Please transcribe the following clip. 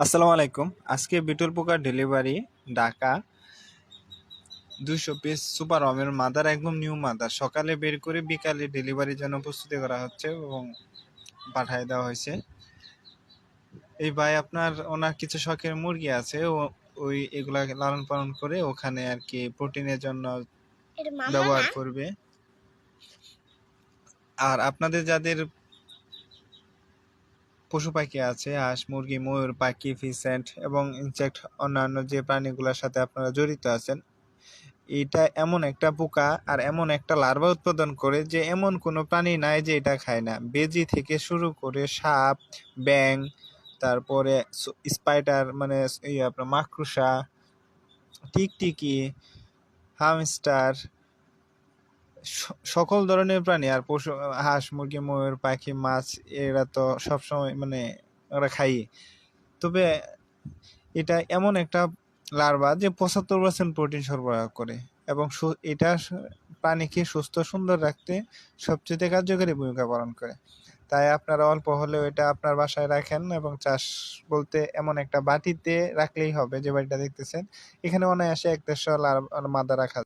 আসসালামু আলাইকুম। আজকে বিটল পোকার ডেলিভারি ঢাকা 200 পিস সুপার আমের মাদার, একদম নিউ মাদার। সকালে বের করে বিকালে ডেলিভারির জন্য প্রস্তুতি করা হচ্ছে এবং পাঠিয়ে দেওয়া হয়েছে। এই ভাই ওনার কিছু শখের মুরগি আছে, ও ওই এগুলা লালন পালন করে ওখানে আর কি প্রোটিনের জন্য ব্যবহার করবে। আর আপনাদের যাদের পশু পাখি আছে, হাঁস মুরগি ময়ূর পাখি ফিসেন্ট এবং ইনসেক্ট, অন্যান্য যে প্রাণীগুলোর সাথে আপনারা জড়িত আছেন, এটা এমন একটা পোকা আর এমন একটা লার্ভা উৎপাদন করে যে এমন কোনো প্রাণী নাই যে এটা খায় না। বেজি থেকে শুরু করে সাপ, ব্যাং, তারপরে স্পাইডার মানে আপনার মাকড়সা, টিকটিকি, হামস্টার, সকল ধরনের প্রাণী আর পশু, হাঁস মুরগি ময়ূর পাখি মাছ, এরা তো সবসময় মানে ওরা খাই। তবে এটা এমন একটা লার্ভা যে 75% প্রোটিন সরবরাহ করে এবং এটা প্রাণীকে সুস্থ সুন্দর রাখতে সবচেয়ে কার্যকরী ভূমিকা পালন করে। তাই আপনারা অল্প হলেও এটা আপনার বাসায় রাখেন এবং চাষ বলতে এমন একটা বাটিতে রাখলেই হবে, যে বাড়িটা দেখতেছেন এখানে অনায়াসে 1-1.5 মাদা রাখা